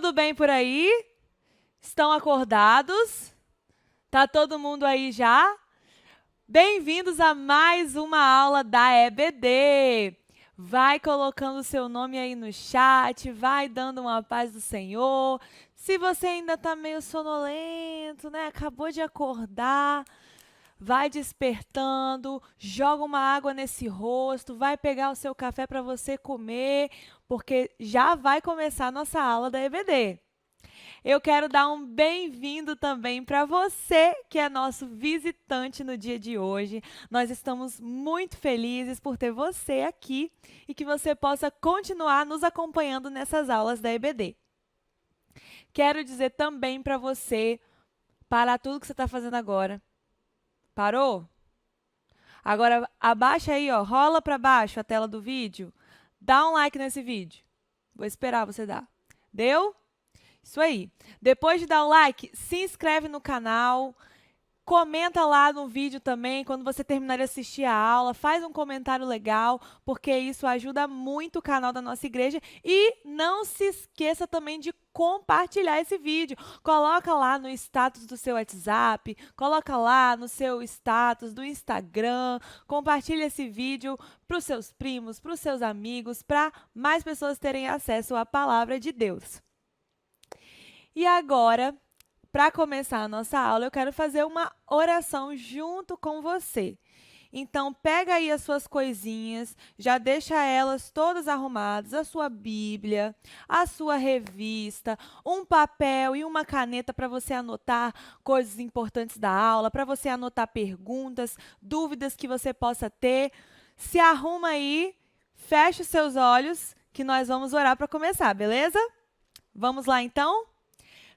Tudo bem por aí? Estão acordados? Tá todo mundo aí já? Bem-vindos a mais uma aula da EBD. Vai colocando o seu nome aí no chat, vai dando uma paz do Senhor. Se você ainda está meio sonolento, né? Acabou de acordar, vai despertando, joga uma água nesse rosto, vai pegar o seu café para você comer, porque já vai começar a nossa aula da EBD. Eu quero dar um bem-vindo também para você que é nosso visitante no dia de hoje. Nós estamos muito felizes por ter você aqui e que você possa continuar nos acompanhando nessas aulas da EBD. Quero dizer também para você parar tudo que você está fazendo agora. Parou? Agora abaixa aí, ó, rola para baixo a tela do vídeo. Dá um like nesse vídeo. Vou esperar você dar. Deu? Isso aí. Depois de dar o like, se inscreve no canal, comenta lá no vídeo também, quando você terminar de assistir a aula, faz um comentário legal, porque isso ajuda muito o canal da nossa igreja. E não se esqueça também de compartilhar esse vídeo. Coloca lá no status do seu WhatsApp, coloca lá no seu status do Instagram, compartilha esse vídeo para os seus primos, para os seus amigos, para mais pessoas terem acesso à palavra de Deus. E agora, para começar a nossa aula, eu quero fazer uma oração junto com você. Então, pega aí as suas coisinhas, já deixa elas todas arrumadas, a sua Bíblia, a sua revista, um papel e uma caneta para você anotar coisas importantes da aula, para você anotar perguntas, dúvidas que você possa ter. Se arruma aí, fecha os seus olhos, que nós vamos orar para começar, beleza? Vamos lá, então?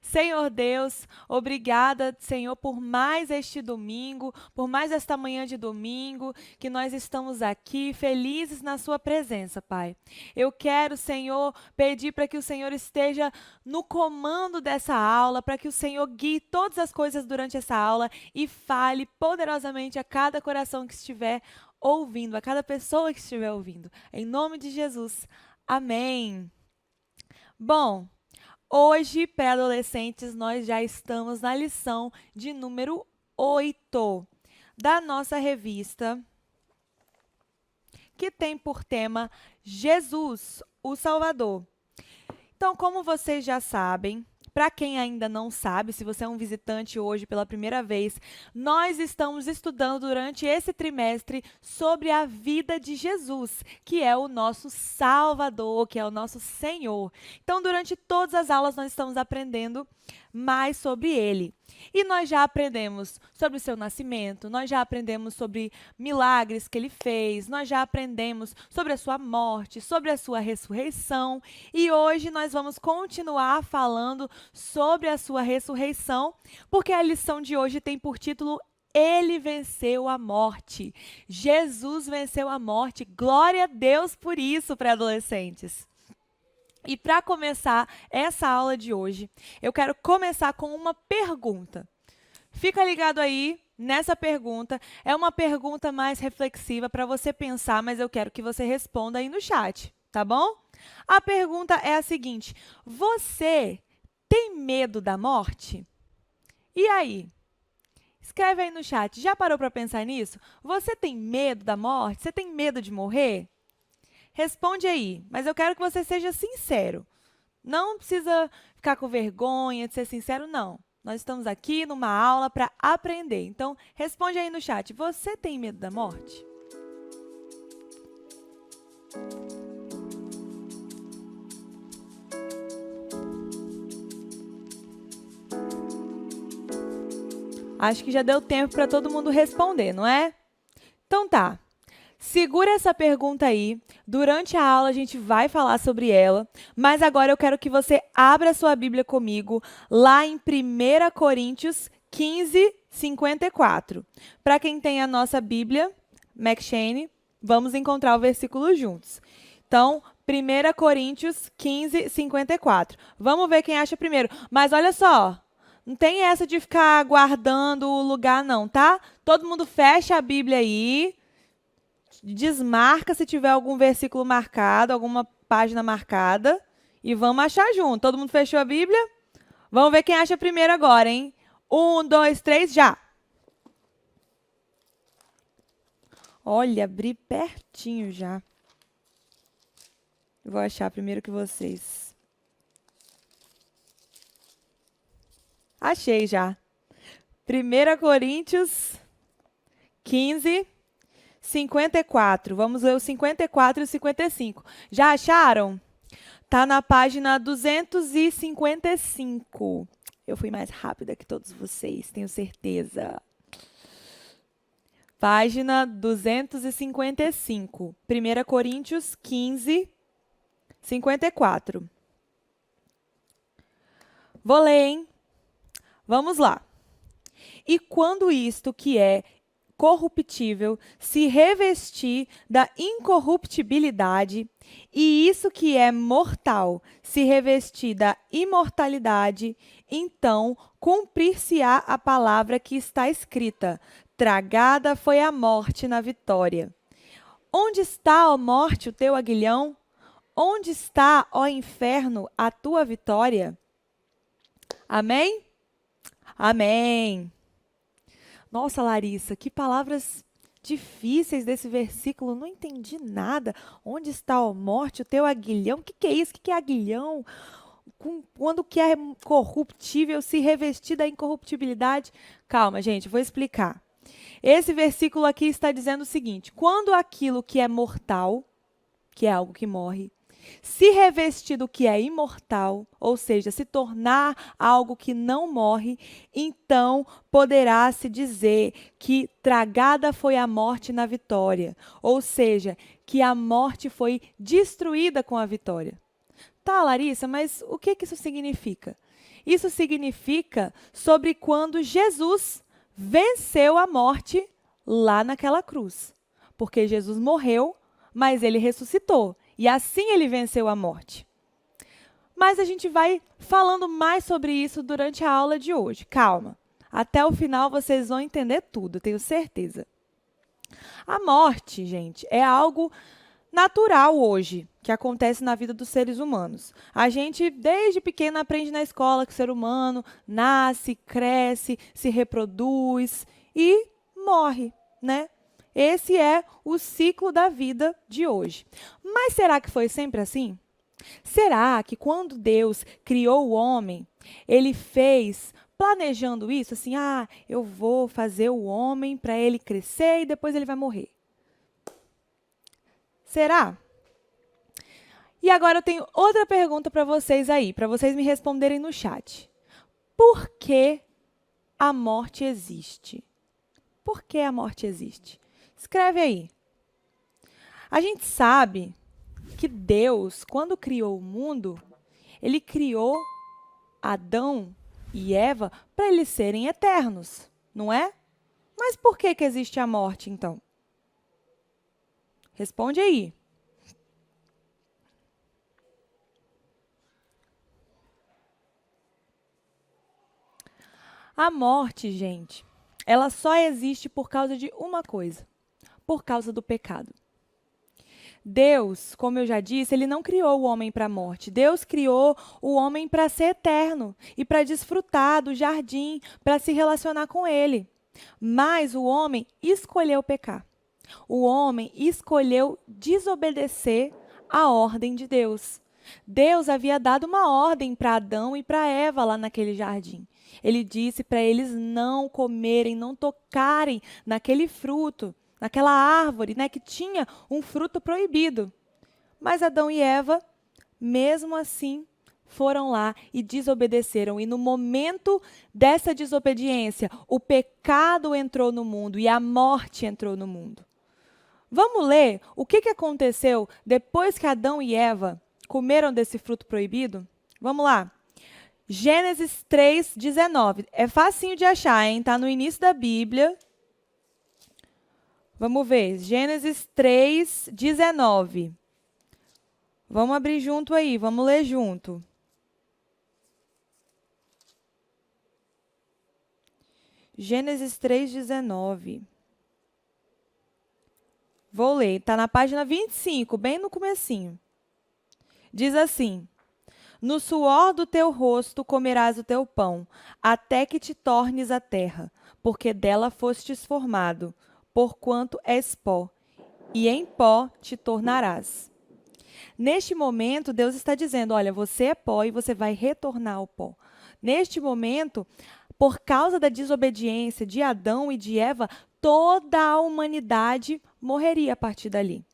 Senhor Deus, obrigada, Senhor, por mais este domingo, por mais esta manhã de domingo, que nós estamos aqui felizes na sua presença, Pai. Eu quero, Senhor, pedir para que o Senhor esteja no comando dessa aula, para que o Senhor guie todas as coisas durante essa aula e fale poderosamente a cada coração que estiver ouvindo, a cada pessoa que estiver ouvindo. Em nome de Jesus. Amém. Bom, hoje, pré-adolescentes, nós já estamos na lição de número 8 da nossa revista, que tem por tema Jesus, o Salvador. Então, como vocês já sabem, para quem ainda não sabe, se você é um visitante hoje pela primeira vez, nós estamos estudando durante esse trimestre sobre a vida de Jesus, que é o nosso Salvador, que é o nosso Senhor. Então, durante todas as aulas, nós estamos aprendendo mais sobre ele. E nós já aprendemos sobre o seu nascimento, nós já aprendemos sobre milagres que ele fez, nós já aprendemos sobre a sua morte, sobre a sua ressurreição. E hoje nós vamos continuar falando sobre a sua ressurreição, porque a lição de hoje tem por título Ele venceu a morte. Jesus venceu a morte. Glória a Deus por isso, pré-adolescentes. E para começar essa aula de hoje, eu quero começar com uma pergunta. Fica ligado aí nessa pergunta. É uma pergunta mais reflexiva para você pensar, mas eu quero que você responda aí no chat, tá bom? A pergunta é a seguinte: você tem medo da morte? E aí? Escreve aí no chat. Já parou para pensar nisso? Você tem medo da morte? Você tem medo de morrer? Responde aí, mas eu quero que você seja sincero. Não precisa ficar com vergonha de ser sincero, não. Nós estamos aqui numa aula para aprender. Então, responde aí no chat. Você tem medo da morte? Acho que já deu tempo para todo mundo responder, não é? Então tá. Segura essa pergunta aí. Durante a aula a gente vai falar sobre ela, mas agora eu quero que você abra a sua Bíblia comigo lá em 1 Coríntios 15, 54. Para quem tem a nossa Bíblia, McShane, vamos encontrar o versículo juntos. Então, 1 Coríntios 15, 54. Vamos ver quem acha primeiro. Mas olha só, não tem essa de ficar guardando o lugar não, tá? Todo mundo fecha a Bíblia aí. Desmarca se tiver algum versículo marcado, alguma página marcada e vamos achar junto. Todo mundo fechou a Bíblia? Vamos ver quem acha primeiro agora, hein? 1, 2, 3, já! Olha, abri pertinho já. Eu vou achar primeiro que vocês. Achei já. 1 Coríntios 15, 54. Vamos ler o 54 e o 55. Já acharam? Tá na página 255. Eu fui mais rápida que todos vocês, tenho certeza. Página 255. 1 Coríntios 15, 54. Vou ler, hein? Vamos lá. E quando isto que é corruptível se revestir da incorruptibilidade, e isso que é mortal se revestir da imortalidade, então cumprir-se-á a palavra que está escrita: tragada foi a morte na vitória. Onde está, ó morte, o teu aguilhão? Onde está, ó inferno, a tua vitória? Amém? Amém. Nossa, Larissa, que palavras difíceis desse versículo. Não entendi nada. Onde está, ó morte, o teu aguilhão? O que é isso? O que é aguilhão? Quando que é corruptível se revestir da incorruptibilidade? Calma, gente, vou explicar. Esse versículo aqui está dizendo o seguinte: quando aquilo que é mortal, que é algo que morre, se revestir do que é imortal, ou seja, se tornar algo que não morre, então poderá se dizer que tragada foi a morte na vitória, ou seja, que a morte foi destruída com a vitória. Tá, Larissa, mas o que isso significa? Isso significa sobre quando Jesus venceu a morte lá naquela cruz. Porque Jesus morreu, mas ele ressuscitou. E assim ele venceu a morte. Mas a gente vai falando mais sobre isso durante a aula de hoje. Calma. Até o final vocês vão entender tudo, tenho certeza. A morte, gente, é algo natural hoje, que acontece na vida dos seres humanos. A gente, desde pequeno, aprende na escola que o ser humano nasce, cresce, se reproduz e morre, né? Esse é o ciclo da vida de hoje. Mas será que foi sempre assim? Será que quando Deus criou o homem, ele fez planejando isso, assim, eu vou fazer o homem para ele crescer e depois ele vai morrer? Será? E agora eu tenho outra pergunta para vocês aí, para vocês me responderem no chat. Por que a morte existe? Por que a morte existe? Escreve aí. A gente sabe que Deus, quando criou o mundo, ele criou Adão e Eva para eles serem eternos, não é? Mas por que existe a morte, então? Responde aí. A morte, gente, ela só existe por causa de uma coisa: por causa do pecado. Deus, como eu já disse, ele não criou o homem para a morte. Deus criou o homem para ser eterno e para desfrutar do jardim, para se relacionar com ele. Mas o homem escolheu pecar. O homem escolheu desobedecer à ordem de Deus. Deus havia dado uma ordem para Adão e para Eva lá naquele jardim. Ele disse para eles não comerem, não tocarem naquele fruto, naquela árvore, né, que tinha um fruto proibido. Mas Adão e Eva, mesmo assim, foram lá e desobedeceram. E no momento dessa desobediência, o pecado entrou no mundo e a morte entrou no mundo. Vamos ler o que aconteceu depois que Adão e Eva comeram desse fruto proibido? Vamos lá. Gênesis 3:19. É facinho de achar, hein? Está no início da Bíblia. Vamos ver. Gênesis 3:19. Vamos abrir junto aí, vamos ler junto. Gênesis 3:19. Vou ler, está na página 25, bem no comecinho. Diz assim: No suor do teu rosto comerás o teu pão, até que te tornes a terra, porque dela fostes formado, porquanto és pó, e em pó te tornarás. Neste momento, Deus está dizendo: olha, você é pó e você vai retornar ao pó. Neste momento, por causa da desobediência de Adão e de Eva, toda a humanidade morreria a partir dali.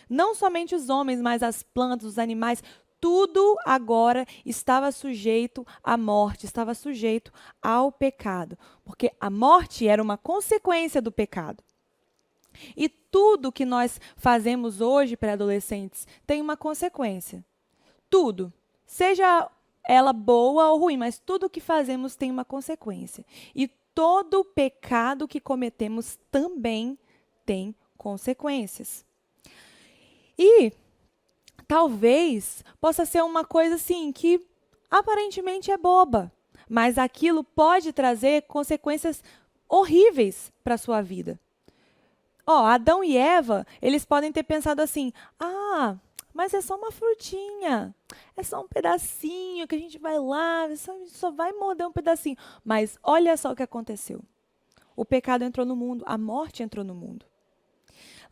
Não somente os homens, mas as plantas, os animais, tudo agora estava sujeito à morte, estava sujeito ao pecado. Porque a morte era uma consequência do pecado. E tudo que nós fazemos hoje para adolescentes tem uma consequência. Tudo. Seja ela boa ou ruim, mas tudo que fazemos tem uma consequência. E todo pecado que cometemos também tem consequências. E talvez possa ser uma coisa assim que aparentemente é boba, mas aquilo pode trazer consequências horríveis para a sua vida. Adão e Eva, eles podem ter pensado assim: mas é só uma frutinha, é só um pedacinho que a gente vai lá, a gente só vai morder um pedacinho. Mas olha só o que aconteceu. O pecado entrou no mundo, a morte entrou no mundo.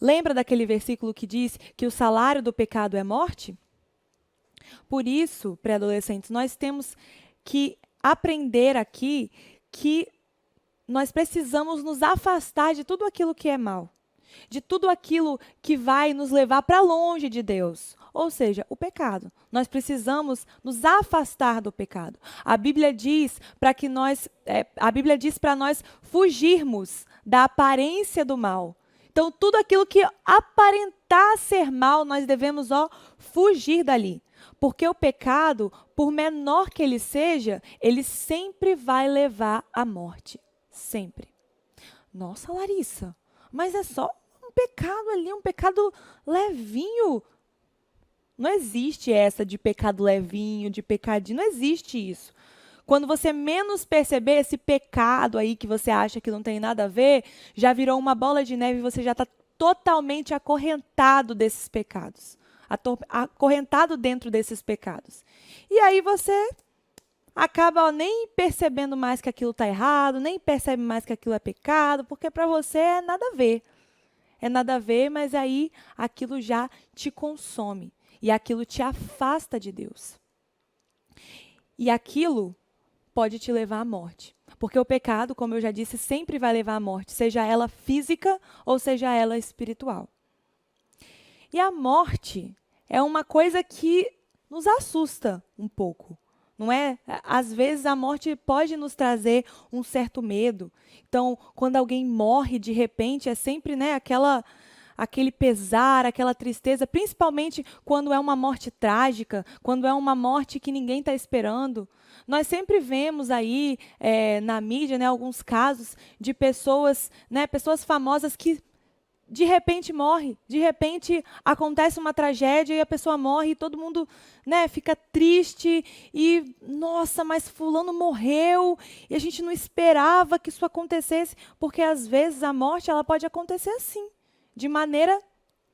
Lembra daquele versículo que diz que o salário do pecado é morte? Por isso, pré-adolescentes, nós temos que aprender aqui que nós precisamos nos afastar de tudo aquilo que é mal, de tudo aquilo que vai nos levar para longe de Deus, ou seja, o pecado. Nós precisamos nos afastar do pecado. A Bíblia diz para nós fugirmos da aparência do mal. Então, tudo aquilo que aparentar ser mal, nós devemos fugir dali. Porque o pecado, por menor que ele seja, ele sempre vai levar à morte. Sempre. Nossa, Larissa, mas é só um pecado ali, um pecado levinho. Não existe essa de pecado levinho, de pecadinho, não existe isso. Quando você menos perceber esse pecado aí que você acha que não tem nada a ver, já virou uma bola de neve e você já está totalmente acorrentado desses pecados. Acorrentado dentro desses pecados. E aí você acaba nem percebendo mais que aquilo está errado, nem percebe mais que aquilo é pecado, porque para você é nada a ver. É nada a ver, mas aí aquilo já te consome. E aquilo te afasta de Deus. E aquilo pode te levar à morte. Porque o pecado, como eu já disse, sempre vai levar à morte, seja ela física ou seja ela espiritual. E a morte é uma coisa que nos assusta um pouco, não é? Às vezes a morte pode nos trazer um certo medo. Então, quando alguém morre de repente, é sempre, aquele pesar, aquela tristeza, principalmente quando é uma morte trágica, quando é uma morte que ninguém está esperando. Nós sempre vemos aí na mídia, alguns casos de pessoas famosas que de repente morre, de repente acontece uma tragédia e a pessoa morre e todo mundo fica triste e, nossa, mas fulano morreu e a gente não esperava que isso acontecesse, porque às vezes a morte ela pode acontecer assim, de maneira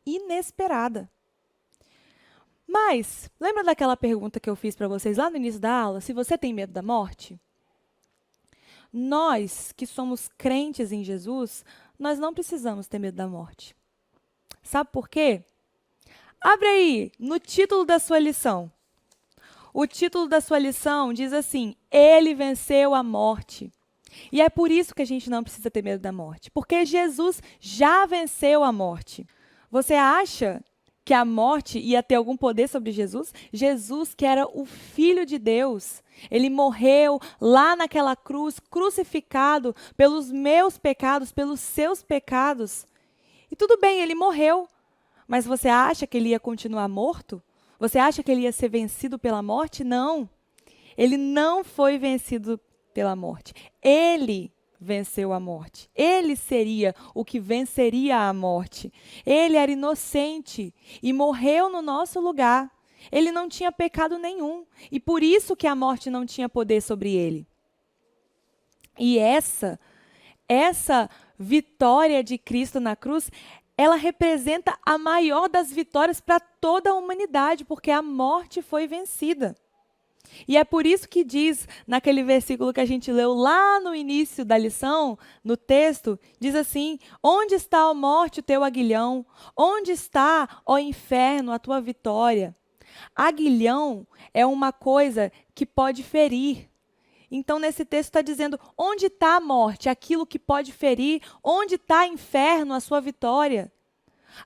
inesperada. Mas, lembra daquela pergunta que eu fiz para vocês lá no início da aula, se você tem medo da morte? Nós, que somos crentes em Jesus, nós não precisamos ter medo da morte. Sabe por quê? Abre aí, no título da sua lição. O título da sua lição diz assim: Ele venceu a morte. E é por isso que a gente não precisa ter medo da morte, porque Jesus já venceu a morte. Você acha que a morte ia ter algum poder sobre Jesus? Jesus, que era o Filho de Deus, ele morreu lá naquela cruz, crucificado pelos meus pecados, pelos seus pecados. E tudo bem, ele morreu, mas você acha que ele ia continuar morto? Você acha que ele ia ser vencido pela morte? Não. Ele não foi vencido pela morte. Ele venceu a morte. Ele seria o que venceria a morte. Ele era inocente e morreu no nosso lugar. Ele não tinha pecado nenhum e por isso que a morte não tinha poder sobre ele. E essa vitória de Cristo na cruz, ela representa a maior das vitórias para toda a humanidade, porque a morte foi vencida. E é por isso que diz, naquele versículo que a gente leu lá no início da lição, no texto, diz assim: onde está, ó morte, o teu aguilhão? Onde está, ó inferno, a tua vitória? Aguilhão é uma coisa que pode ferir. Então, nesse texto está dizendo, onde está a morte, aquilo que pode ferir? Onde está, inferno, a sua vitória?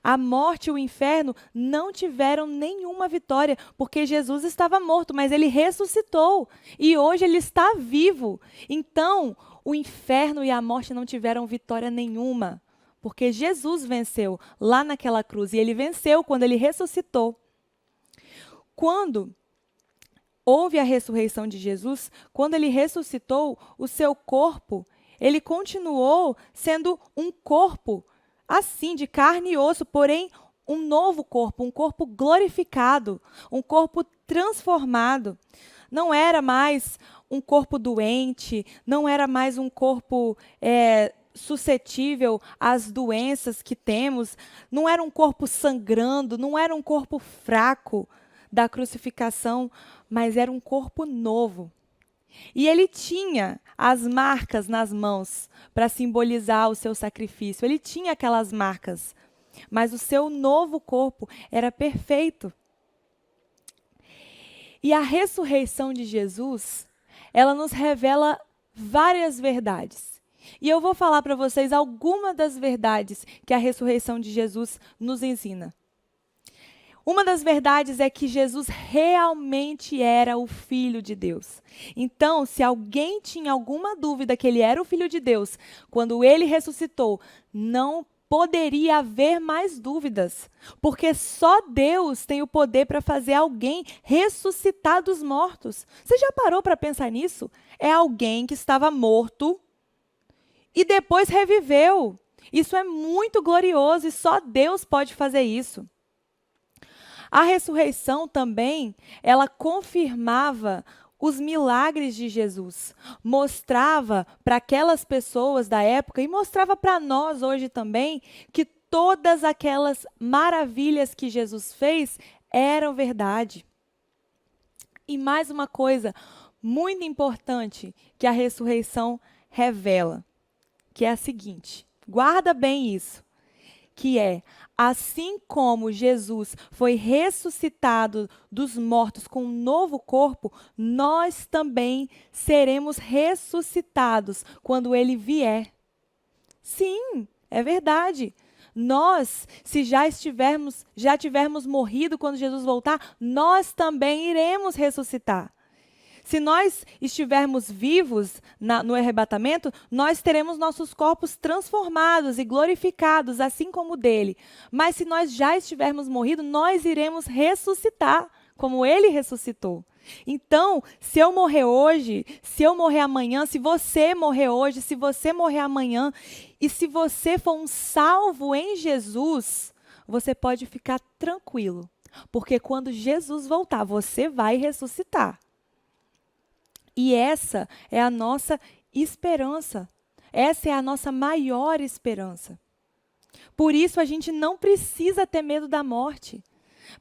A morte e o inferno não tiveram nenhuma vitória, porque Jesus estava morto, mas ele ressuscitou. E hoje ele está vivo. Então, o inferno e a morte não tiveram vitória nenhuma, porque Jesus venceu lá naquela cruz. E ele venceu quando ele ressuscitou. Quando houve a ressurreição de Jesus, quando ele ressuscitou, o seu corpo, ele continuou sendo um corpo assim, de carne e osso, porém um novo corpo, um corpo glorificado, um corpo transformado. Não era mais um corpo doente, não era mais um corpo suscetível às doenças que temos, não era um corpo sangrando, não era um corpo fraco da crucificação, mas era um corpo novo. E ele tinha as marcas nas mãos para simbolizar o seu sacrifício. Ele tinha aquelas marcas, mas o seu novo corpo era perfeito. E a ressurreição de Jesus, ela nos revela várias verdades. E eu vou falar para vocês algumas das verdades que a ressurreição de Jesus nos ensina. Uma das verdades é que Jesus realmente era o Filho de Deus. Então, se alguém tinha alguma dúvida que ele era o Filho de Deus, quando ele ressuscitou, não poderia haver mais dúvidas, porque só Deus tem o poder para fazer alguém ressuscitar dos mortos. Você já parou para pensar nisso? É alguém que estava morto e depois reviveu. Isso é muito glorioso e só Deus pode fazer isso. A ressurreição também, ela confirmava os milagres de Jesus, mostrava para aquelas pessoas da época e mostrava para nós hoje também que todas aquelas maravilhas que Jesus fez eram verdade. E mais uma coisa muito importante que a ressurreição revela, que é a seguinte, guarda bem isso, que é, assim como Jesus foi ressuscitado dos mortos com um novo corpo, nós também seremos ressuscitados quando ele vier. Sim, é verdade. Nós, se já tivermos morrido quando Jesus voltar, nós também iremos ressuscitar. Se nós estivermos vivos no arrebatamento, nós teremos nossos corpos transformados e glorificados, assim como o dele. Mas se nós já estivermos morridos, nós iremos ressuscitar, como ele ressuscitou. Então, se eu morrer hoje, se eu morrer amanhã, se você morrer hoje, se você morrer amanhã, e se você for um salvo em Jesus, você pode ficar tranquilo, porque quando Jesus voltar, você vai ressuscitar. E essa é a nossa esperança. Essa é a nossa maior esperança. Por isso, a gente não precisa ter medo da morte.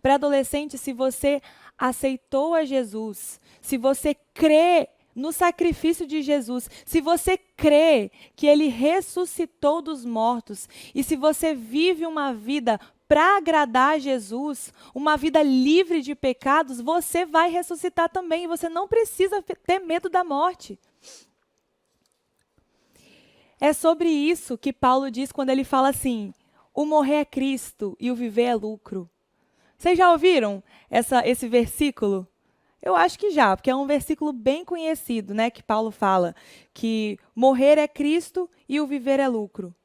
Para adolescente, se você aceitou a Jesus, se você crê no sacrifício de Jesus, se você crê que ele ressuscitou dos mortos, e se você vive uma vida para agradar a Jesus, uma vida livre de pecados, você vai ressuscitar também. Você não precisa ter medo da morte. É sobre isso que Paulo diz quando ele fala assim, o morrer é Cristo e o viver é lucro. Vocês já ouviram esse versículo? Eu acho que já, porque é um versículo bem conhecido, né, que Paulo fala que morrer é Cristo e o viver é lucro.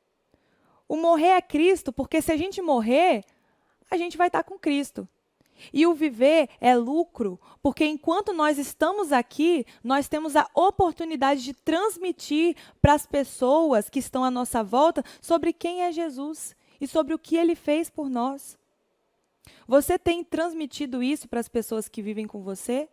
O morrer é Cristo, porque se a gente morrer, a gente vai estar com Cristo. E o viver é lucro, porque enquanto nós estamos aqui, nós temos a oportunidade de transmitir para as pessoas que estão à nossa volta sobre quem é Jesus e sobre o que ele fez por nós. Você tem transmitido isso para as pessoas que vivem com você?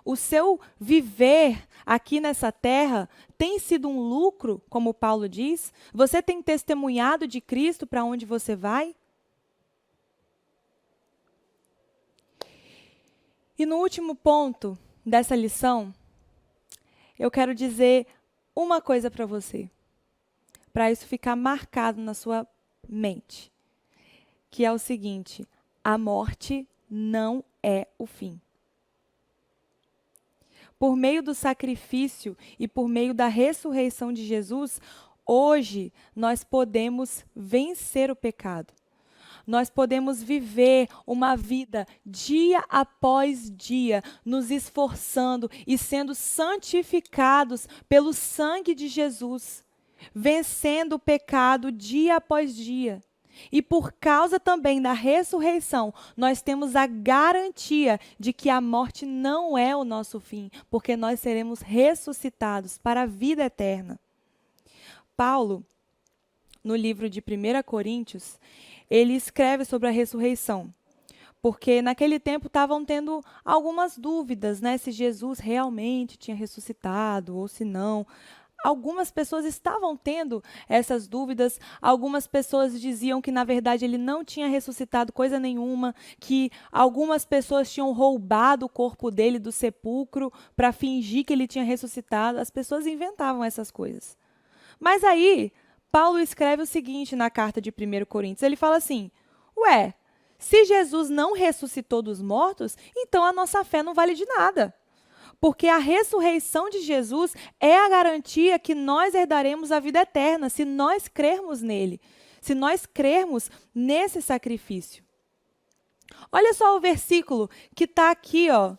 O seu viver aqui nessa terra tem sido um lucro, como Paulo diz? Você tem testemunhado de Cristo para onde você vai? E no último ponto dessa lição, eu quero dizer uma coisa para você, para isso ficar marcado na sua mente, que é o seguinte: a morte não é o fim. Por meio do sacrifício e por meio da ressurreição de Jesus, hoje nós podemos vencer o pecado. Nós podemos viver uma vida dia após dia, nos esforçando e sendo santificados pelo sangue de Jesus, vencendo o pecado dia após dia. E por causa também da ressurreição, nós temos a garantia de que a morte não é o nosso fim, porque nós seremos ressuscitados para a vida eterna. Paulo, no livro de 1 Coríntios, ele escreve sobre a ressurreição, porque naquele tempo estavam tendo algumas dúvidas, né, se Jesus realmente tinha ressuscitado ou se não. Algumas pessoas estavam tendo essas dúvidas, algumas pessoas diziam que, na verdade, ele não tinha ressuscitado coisa nenhuma, que algumas pessoas tinham roubado o corpo dele do sepulcro para fingir que ele tinha ressuscitado. As pessoas inventavam essas coisas. Mas aí, Paulo escreve o seguinte na carta de 1 Coríntios, ele fala assim: ué, se Jesus não ressuscitou dos mortos, então a nossa fé não vale de nada. Porque a ressurreição de Jesus é a garantia que nós herdaremos a vida eterna, se nós crermos nele, se nós crermos nesse sacrifício. Olha só o versículo que está aqui, ó,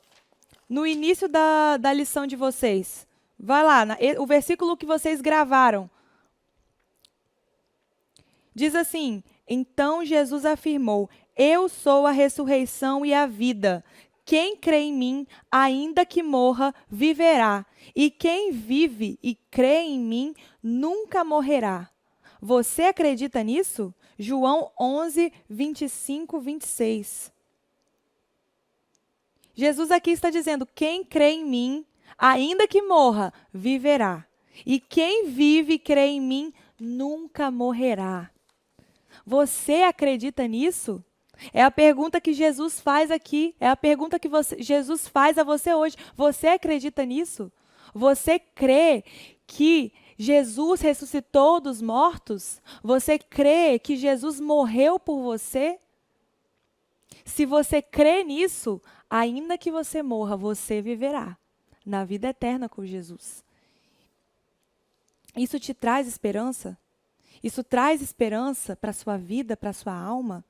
no início da lição de vocês. Vai lá, o versículo que vocês gravaram. Diz assim: então Jesus afirmou: eu sou a ressurreição e a vida. Quem crê em mim, ainda que morra, viverá. E quem vive e crê em mim, nunca morrerá. Você acredita nisso? João 11, 25, 26. Jesus aqui está dizendo: quem crê em mim, ainda que morra, viverá. E quem vive e crê em mim, nunca morrerá. Você acredita nisso? É a pergunta que Jesus faz aqui. É a pergunta que Jesus faz a você hoje. Você acredita nisso? Você crê que Jesus ressuscitou dos mortos? Você crê que Jesus morreu por você? Se você crê nisso, ainda que você morra, você viverá na vida eterna com Jesus. Isso te traz esperança? Isso traz esperança para a sua vida, para a sua alma?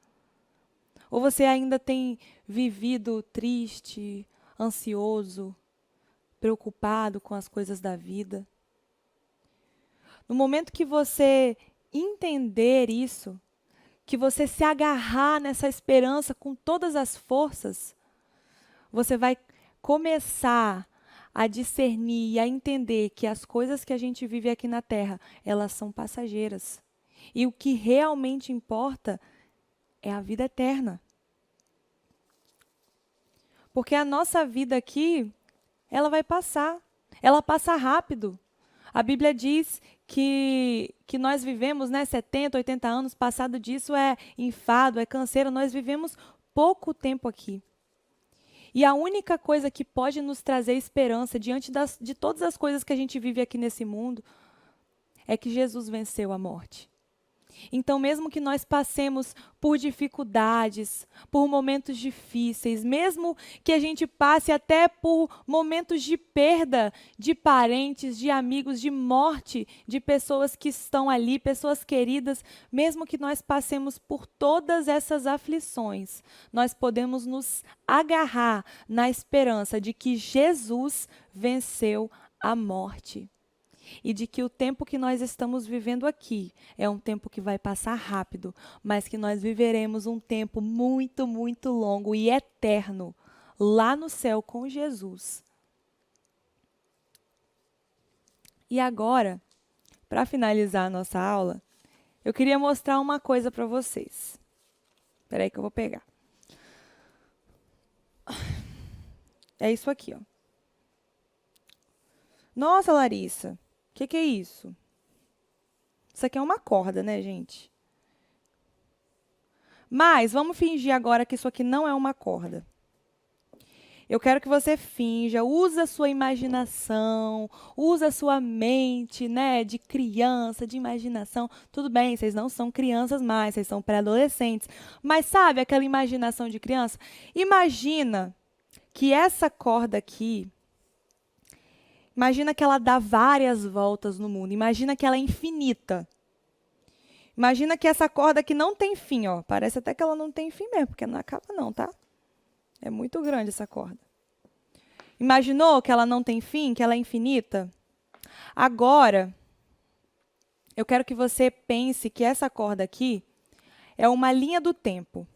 Ou você ainda tem vivido triste, ansioso, preocupado com as coisas da vida? No momento que você entender isso, que você se agarrar nessa esperança com todas as forças, você vai começar a discernir e a entender que as coisas que a gente vive aqui na Terra, elas são passageiras. E o que realmente importa é a vida eterna. Porque a nossa vida aqui, ela vai passar. Ela passa rápido. A Bíblia diz que nós vivemos, né, 70, 80 anos, passado disso é enfado, é canseira. Nós vivemos pouco tempo aqui. E a única coisa que pode nos trazer esperança diante de todas as coisas que a gente vive aqui nesse mundo é que Jesus venceu a morte. Então, mesmo que nós passemos por dificuldades, por momentos difíceis, mesmo que a gente passe até por momentos de perda de parentes, de amigos, de morte de pessoas que estão ali, pessoas queridas, mesmo que nós passemos por todas essas aflições, nós podemos nos agarrar na esperança de que Jesus venceu a morte. E de que o tempo que nós estamos vivendo aqui é um tempo que vai passar rápido, mas que nós viveremos um tempo muito, muito longo e eterno lá no céu com Jesus. E agora, para finalizar a nossa aula, eu queria mostrar uma coisa para vocês. Espera aí que eu vou pegar. É isso aqui, ó. Nossa, Larissa. O que é isso? Isso aqui é uma corda, né, gente? Mas vamos fingir agora que isso aqui não é uma corda. Eu quero que você finja, usa a sua imaginação, usa a sua mente, né, de criança, de imaginação. Tudo bem, vocês não são crianças mais, vocês são pré-adolescentes. Mas sabe aquela imaginação de criança? Imagina que essa corda aqui, imagina que ela dá várias voltas no mundo, imagina que ela é infinita. Imagina que essa corda aqui não tem fim, ó. Parece até que ela não tem fim mesmo, porque não acaba não, tá? É muito grande essa corda. Imaginou que ela não tem fim, que ela é infinita? Agora, eu quero que você pense que essa corda aqui é uma linha do tempo.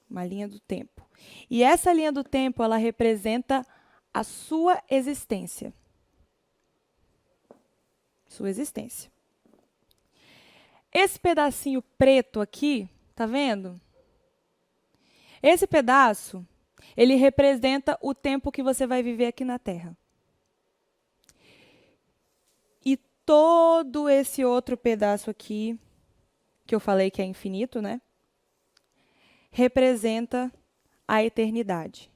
Uma linha do tempo. E essa linha do tempo, ela representa a sua existência. Sua existência. Esse pedacinho preto aqui, tá vendo? Esse pedaço, ele representa o tempo que você vai viver aqui na Terra. E todo esse outro pedaço aqui, que eu falei que é infinito, né? Representa a eternidade.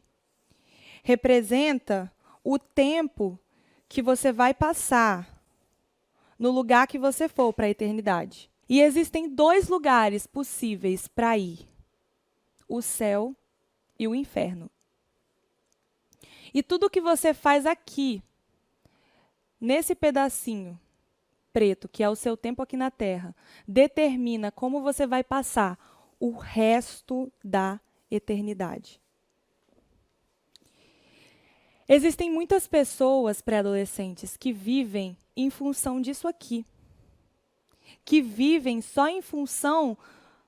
Representa o tempo que você vai passar no lugar que você for para a eternidade. E existem 2 lugares possíveis para ir: o céu e o inferno. E tudo que você faz aqui, nesse pedacinho preto, que é o seu tempo aqui na Terra, determina como você vai passar o resto da eternidade. Existem muitas pessoas pré-adolescentes que vivem em função disso aqui. Que vivem só em função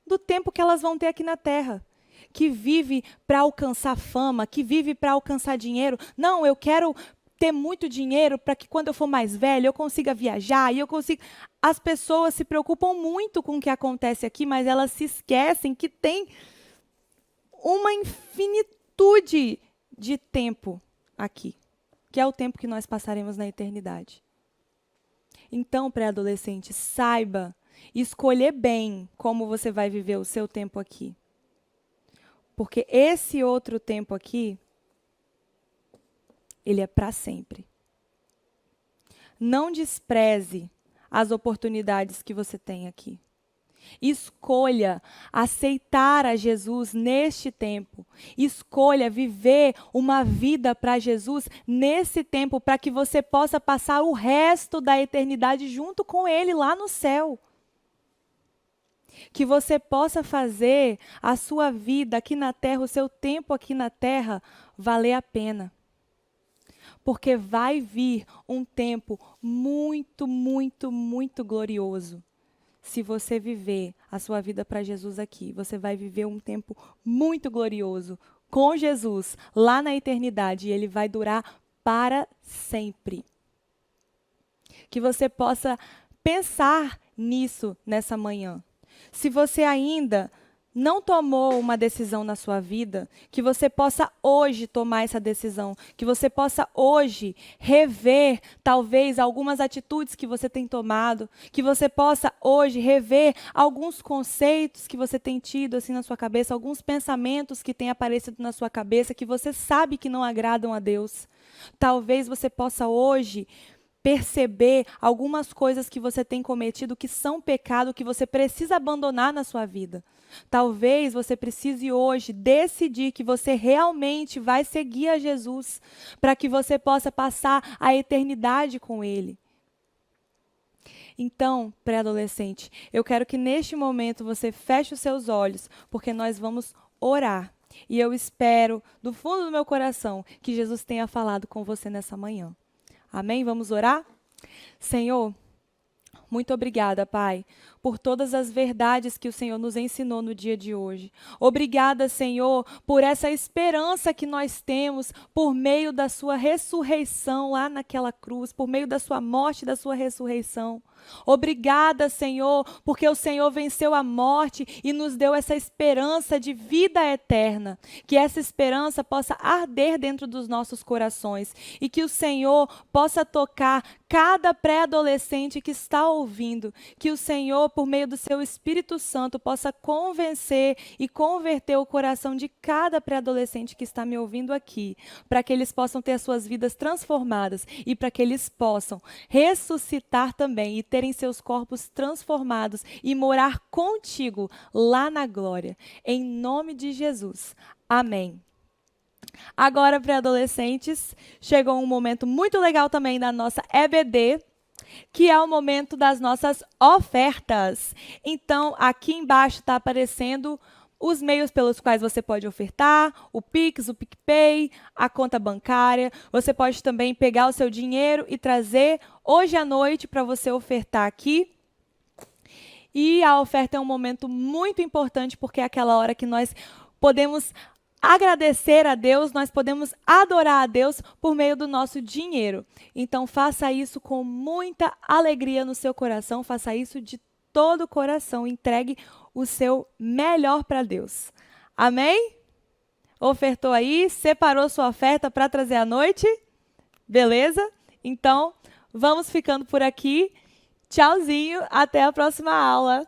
do tempo que elas vão ter aqui na Terra. Que vive para alcançar fama, que vive para alcançar dinheiro. Não, eu quero ter muito dinheiro para que quando eu for mais velho eu consiga viajar e eu consiga. As pessoas se preocupam muito com o que acontece aqui, mas elas se esquecem que tem uma infinitude de tempo aqui, que é o tempo que nós passaremos na eternidade. Então, pré-adolescente, saiba escolher bem como você vai viver o seu tempo aqui. Porque esse outro tempo aqui, ele é para sempre. Não despreze as oportunidades que você tem aqui. Escolha aceitar a Jesus neste tempo. Escolha viver uma vida para Jesus nesse tempo, para que você possa passar o resto da eternidade junto com Ele lá no céu. Que você possa fazer a sua vida aqui na terra, o seu tempo aqui na terra, valer a pena. Porque vai vir um tempo muito, muito, muito glorioso. Se você viver a sua vida para Jesus aqui, você vai viver um tempo muito glorioso com Jesus lá na eternidade, e ele vai durar para sempre. Que você possa pensar nisso nessa manhã. Se você ainda não tomou uma decisão na sua vida, que você possa hoje tomar essa decisão, que você possa hoje rever talvez algumas atitudes que você tem tomado, que você possa hoje rever alguns conceitos que você tem tido assim na sua cabeça, alguns pensamentos que têm aparecido na sua cabeça que você sabe que não agradam a Deus. Talvez você possa hoje perceber algumas coisas que você tem cometido que são pecado, que você precisa abandonar na sua vida. Talvez você precise hoje decidir que você realmente vai seguir a Jesus, para que você possa passar a eternidade com Ele. Então, pré-adolescente, eu quero que neste momento você feche os seus olhos, porque nós vamos orar. E eu espero, do fundo do meu coração, que Jesus tenha falado com você nessa manhã. Amém? Vamos orar? Senhor, muito obrigada, Pai, por todas as verdades que o Senhor nos ensinou no dia de hoje. Obrigada, Senhor, por essa esperança que nós temos por meio da sua ressurreição lá naquela cruz, por meio da sua morte e da sua ressurreição. Obrigada, Senhor, porque o Senhor venceu a morte e nos deu essa esperança de vida eterna. Que essa esperança possa arder dentro dos nossos corações e que o Senhor possa tocar cada pré-adolescente que está ouvindo, que o Senhor, por meio do seu Espírito Santo, possa convencer e converter o coração de cada pré-adolescente que está me ouvindo aqui, para que eles possam ter as suas vidas transformadas e para que eles possam ressuscitar também e terem seus corpos transformados e morar contigo lá na glória. Em nome de Jesus. Amém. Agora, pré-adolescentes, chegou um momento muito legal também da nossa EBD, que é o momento das nossas ofertas. Então, aqui embaixo está aparecendo os meios pelos quais você pode ofertar, o Pix, o PicPay, a conta bancária. Você pode também pegar o seu dinheiro e trazer hoje à noite para você ofertar aqui. E a oferta é um momento muito importante, porque é aquela hora que nós podemos agradecer a Deus, nós podemos adorar a Deus por meio do nosso dinheiro. Então, faça isso com muita alegria no seu coração, faça isso de todo o coração, entregue o seu melhor para Deus. Amém? Ofertou aí, separou sua oferta para trazer à noite? Beleza? Então, vamos ficando por aqui. Tchauzinho, até a próxima aula.